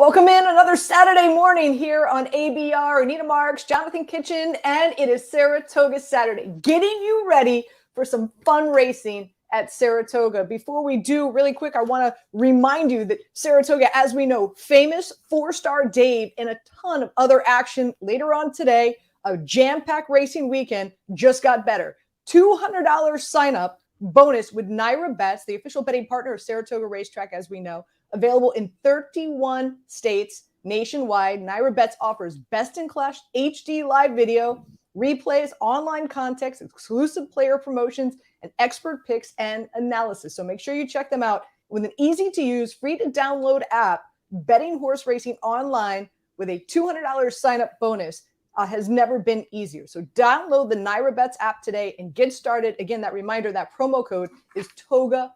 Welcome in another Saturday morning here on ABR. Anita Marks, Jonathon, Kinchen, and it is Saratoga Saturday, getting you ready for some fun racing at Saratoga. Before we do, really quick, I want to remind you that Saratoga, as we know, famous Fourstardave and a ton of other action later on today. A jam-packed racing weekend just got better. $200 sign-up bonus with NYRA BETS, the official betting partner of Saratoga Racetrack, as we know. Available in 31 states nationwide. NYRA BETS offers best-in-class HD live video, replays, online contests, exclusive player promotions, and expert picks and analysis. So make sure you check them out with an easy-to-use, free-to-download app. Betting horse racing online with a $200 sign-up bonus has never been easier. So download the NYRA BETS app today and get started. Again, that reminder, that promo code is TOGA200.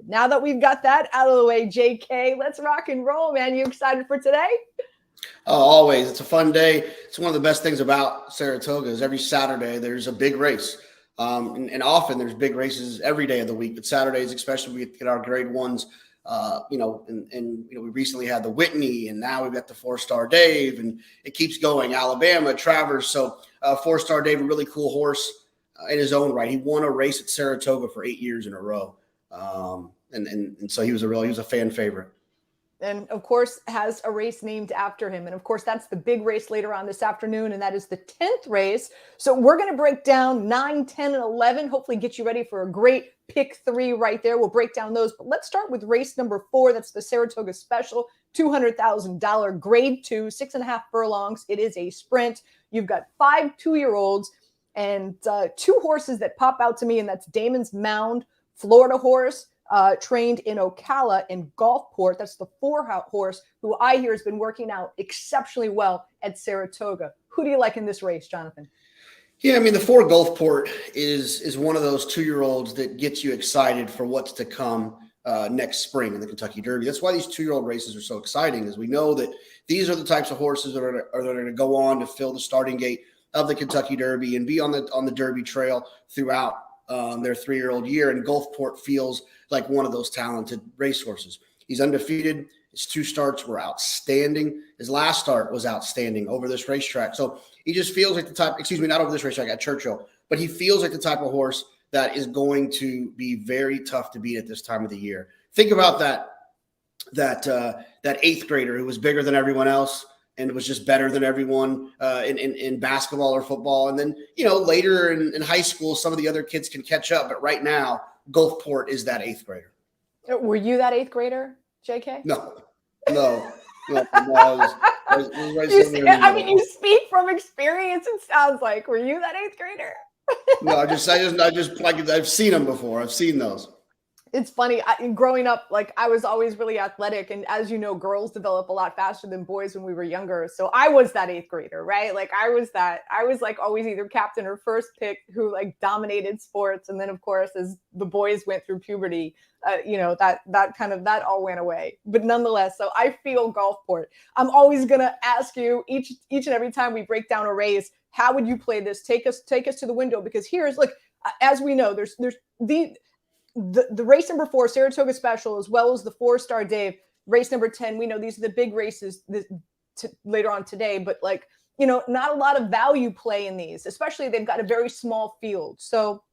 Now that we've got that out of the way, JK, let's rock and roll, man. You excited for today? Oh, always. It's a fun day. It's one of the best things about Saratoga is every Saturday there's a big race. And often there's big races every day of the week, but Saturdays especially we get our grade ones. And we recently had the Whitney, and now we've got the Fourstardave, and it keeps going. Alabama, Travers. So Fourstardave, a really cool horse in his own right. He won a race at Saratoga for 8 years in a row, and so he was a fan favorite. And of course has a race named after him. And of course, that's the big race later on this afternoon. And that is the 10th race. So we're going to break down 9, 10, and 11, hopefully get you ready for a great pick 3 right there. We'll break down those. But let's start with race number 4. That's the Saratoga Special, $200,000 grade 2, 6.5 furlongs. It is a sprint. You've got 5 2-year-olds and 2 horses that pop out to me. And that's Damon's Mound, Florida horse. Trained in Ocala and Gulfport. That's the 4 horse who I hear has been working out exceptionally well at Saratoga. Who do you like in this race, Jonathon? Yeah, I mean, the 4 Gulfport is one of those 2-year-olds that gets you excited for what's to come next spring in the Kentucky Derby. That's why these 2-year-old races are so exciting, is we know that these are the types of horses that are going to go on to fill the starting gate of the Kentucky Derby and be on the Derby trail throughout their 3-year-old year. And Gulfport feels like one of those talented racehorses. He's undefeated. His 2 starts were outstanding. His last start was outstanding over this racetrack. So he just feels like the type, not over this racetrack, at Churchill, but he feels like the type of horse that is going to be very tough to beat at this time of the year. Think about that 8th grader who was bigger than everyone else and was just better than everyone in basketball or football. And then, later in high school, some of the other kids can catch up. But right now, Gulfport is that 8th grader. Were you that 8th grader, JK? No. I was right you speak from experience. It sounds like. Were you that 8th grader? No, I just like I've seen them before. I've seen those. It's funny. Growing up, I was always really athletic. And as you know, girls develop a lot faster than boys when we were younger. So I was that 8th grader, right? I was always either captain or first pick who dominated sports. And then, of course, as the boys went through puberty, that all went away. But nonetheless, so I feel Gulfport. I'm always going to ask you each and every time we break down a race, how would you play this? Take us to the window, because here's as we know, there's the race number 4, Saratoga Special, as well as the Fourstardave, race number 10. We know these are the big races later on today, but not a lot of value play in these, especially they've got a very small field. So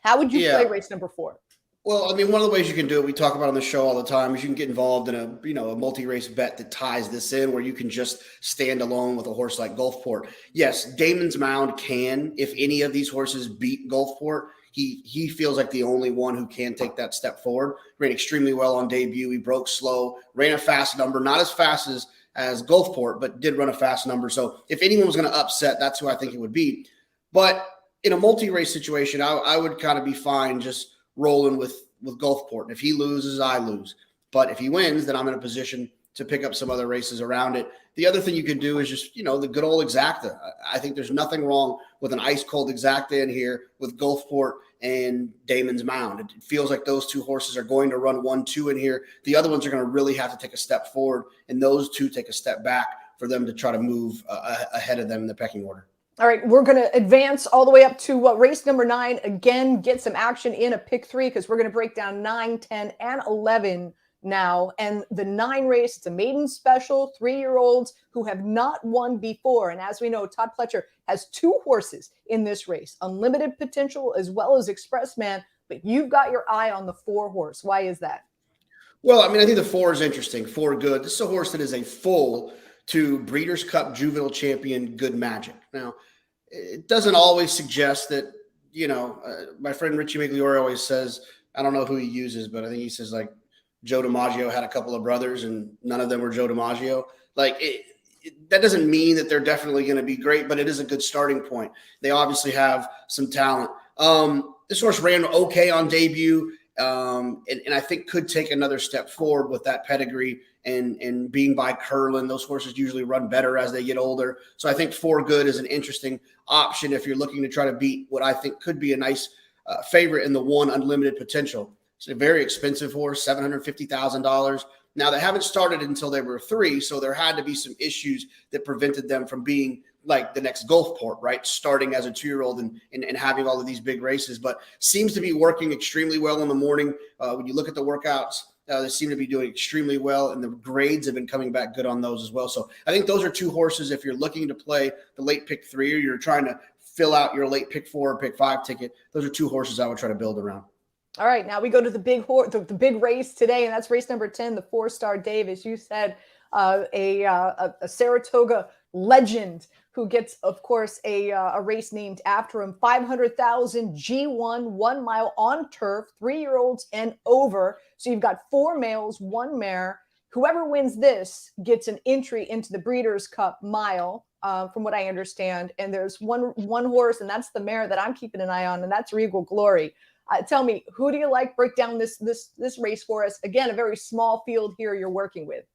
how would you play race number 4? Well, I mean, one of the ways you can do it, we talk about on the show all the time, is you can get involved in a multi-race bet that ties this in, where you can just stand alone with a horse like Gulfport. Yes, Damon's Mound can, if any of these horses beat Gulfport, he feels like the only one who can take that step forward. Ran extremely well on debut. He broke slow, ran a fast number, not as fast as Gulfport, but did run a fast number. So if anyone was going to upset, that's who I think it would be. But in a multi-race situation, I would kind of be fine just rolling with Gulfport. And if he loses, I lose. But if he wins, then I'm in a position to pick up some other races around it. The other thing you can do is just, the good old exacta. I think there's nothing wrong with an ice cold exacta in here with Gulfport and Damon's Mound. It feels like those 2 horses are going to run 1-2 in here. The other ones are going to really have to take a step forward, and those 2 take a step back for them to try to move ahead of them in the pecking order. All right, we're going to advance all the way up to race number 9. Again, get some action in a pick 3, because we're going to break down 9, 10, and 11 now, and the 9 race, it's a maiden special, 3-year-olds who have not won before. And as we know, Todd Pletcher has 2 horses in this race, Unlimited Potential as well as Expressman, but you've got your eye on the 4 horse. Why is that? Well, I mean, I think the 4 is interesting. 4 Good. This is a horse that is a full to Breeders' Cup Juvenile Champion Good Magic. Now, it doesn't always suggest that, my friend Richie Migliore always says, I don't know who he uses, but I think he says like Joe DiMaggio had a couple of brothers and none of them were Joe DiMaggio. Like that doesn't mean that they're definitely going to be great, but it is a good starting point. They obviously have some talent. This horse ran okay on debut. And I think could take another step forward with that pedigree and being by Curlin. Those horses usually run better as they get older. So I think 4 Good is an interesting option if you're looking to try to beat what I think could be a nice favorite in the 1 Unlimited Potential. It's a very expensive horse, $750,000. Now, they haven't started until they were 3, so there had to be some issues that prevented them from being like the next Gulfport, right? Starting as a 2-year-old and having all of these big races, but seems to be working extremely well in the morning. When you look at the workouts, they seem to be doing extremely well, and the grades have been coming back good on those as well. So I think those are 2 horses. If you're looking to play the late pick 3 or you're trying to fill out your late pick 4 or pick 5 ticket, those are 2 horses I would try to build around. All right, now we go to the big the big race today, and that's race number 10, the Fourstardave. As you said, a Saratoga legend who gets, of course, a race named after him. 500,000 G1, 1 mile on turf, 3-year-olds and over. So you've got 4 males, 1 mare. Whoever wins this gets an entry into the Breeders' Cup Mile, from what I understand. And there's one horse, and that's the mare that I'm keeping an eye on, and that's Regal Glory. Tell me, who do you like? Break down this race for us. Again, a very small field here you're working with.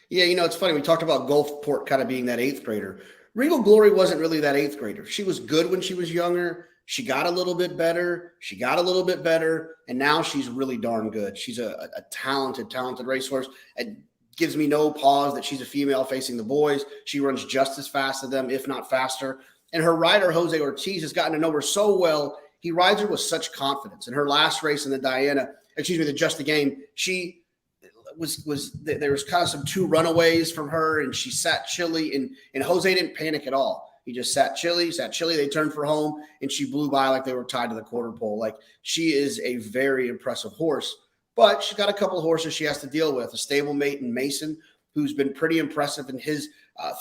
Yeah, it's funny. We talked about Gulfport kind of being that 8th grader. Regal Glory wasn't really that 8th grader. She was good when she was younger. She got a little bit better. She got a little bit better. And now she's really darn good. She's a talented racehorse. It gives me no pause that she's a female facing the boys. She runs just as fast as them, if not faster. And her rider, Jose Ortiz, has gotten to know her so well. He rides her with such confidence. In her last race in the Just the Game, she there was kind of some 2 runaways from her, and she sat chilly, and Jose didn't panic at all. He just sat chilly. They turned for home, and she blew by like they were tied to the quarter pole. Like, she is a very impressive horse, but she's got a couple of horses she has to deal with. A stablemate in Mason, who's been pretty impressive in his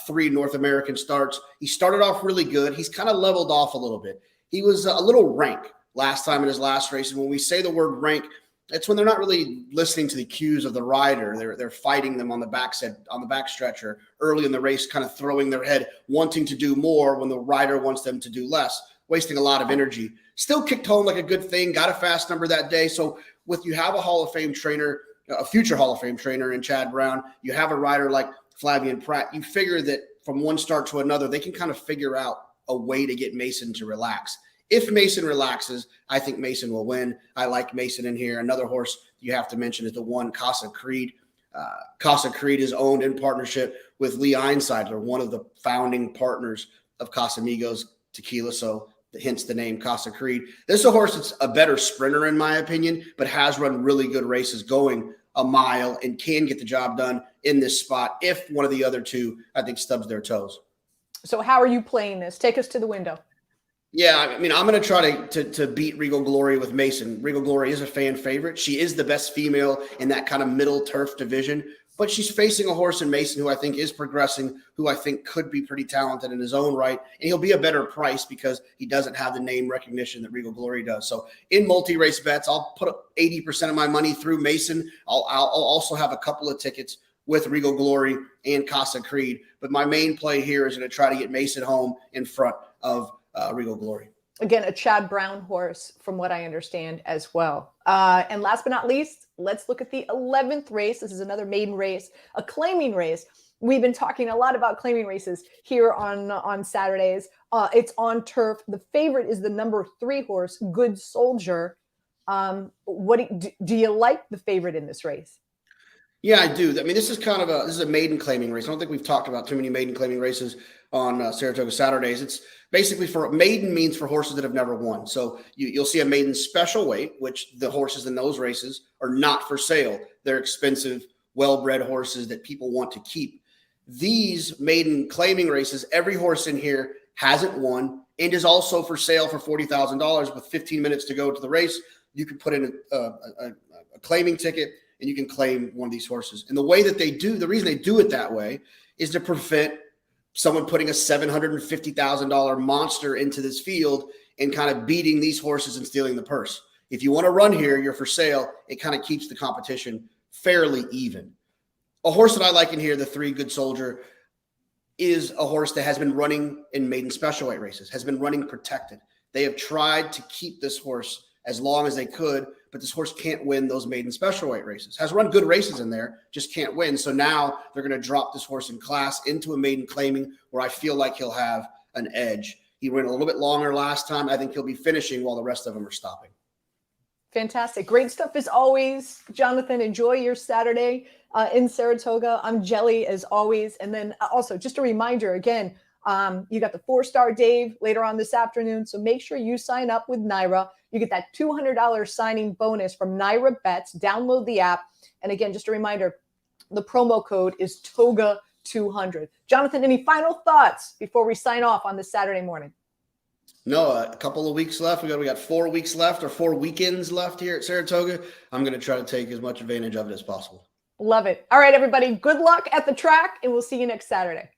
3 North American starts. He started off really good. He's kind of leveled off a little bit. He was a little rank last time in his last race. And when we say the word rank, it's when they're not really listening to the cues of the rider. They're fighting them on the backstretch or early in the race, kind of throwing their head, wanting to do more when the rider wants them to do less, wasting a lot of energy. Still kicked home like a good thing, got a fast number that day. So you have a Hall of Fame trainer, a future Hall of Fame trainer in Chad Brown, you have a rider like Flavien Prat, you figure that from one start to another, they can kind of figure out a way to get Mason to relax. If Mason relaxes, I think Mason will win. I like Mason in here. Another horse you have to mention is the 1 Casa Creed. Casa Creed is owned in partnership with Lee Einsiedler, one of the founding partners of Casamigos Tequila. So hence the name Casa Creed. This is a horse that's a better sprinter in my opinion, but has run really good races going a mile and can get the job done in this spot if one of the other 2, I think, stubs their toes. So how are you playing this? Take us to the window. Yeah, I mean, I'm going to try to beat Regal Glory with Mason. Regal Glory is a fan favorite. She is the best female in that kind of middle turf division, but she's facing a horse in Mason who I think is progressing, who I think could be pretty talented in his own right, and he'll be a better price because he doesn't have the name recognition that Regal Glory does. So in multi-race bets, I'll put 80% of my money through Mason. I'll also have a couple of tickets with Regal Glory and Casa Creed, but my main play here is going to try to get Mason home in front of Regal Glory. Again, a Chad Brown horse, from what I understand as well. And last but not least, let's look at the 11th race. This is another maiden race, a claiming race. We've been talking a lot about claiming races here on Saturdays. It's on turf. The favorite is the number 3 horse, Good Soldier. What do you like the favorite in this race? Yeah, I do. I mean, this is a maiden claiming race. I don't think we've talked about too many maiden claiming races on Saratoga Saturdays. It's basically for maiden means for horses that have never won. So you'll see a maiden special weight, which the horses in those races are not for sale. They're expensive, well-bred horses that people want to keep. These maiden claiming races, every horse in here hasn't won and is also for sale for $40,000 with 15 minutes to go to the race. You can put in a claiming ticket and you can claim one of these horses. And the way that the reason they do it that way is to prevent someone putting a $750,000 monster into this field and kind of beating these horses and stealing the purse. If you want to run here, you're for sale. It kind of keeps the competition fairly even. A horse that I like in here, the 3 Good Soldier, is a horse that has been running in maiden special weight races, has been running protected. They have tried to keep this horse as long as they could, but this horse can't win those maiden special weight races. Has run good races in there, just can't win. So now they're going to drop this horse in class into a maiden claiming where I feel like he'll have an edge. He ran a little bit longer last time. I think he'll be finishing while the rest of them are stopping. Fantastic. Great stuff as always. Jonathon, enjoy your Saturday in Saratoga. I'm jelly as always. And then also just a reminder again, you got the Fourstardave later on this afternoon. So make sure you sign up with NYRA. You get that $200 signing bonus from NYRA Bets. Download the app. And again, just a reminder, the promo code is TOGA200. Jonathon, any final thoughts before we sign off on this Saturday morning? No, a couple of weeks left. We got 4 weeks left or 4 weekends left here at Saratoga. I'm going to try to take as much advantage of it as possible. Love it. All right, everybody. Good luck at the track, and we'll see you next Saturday.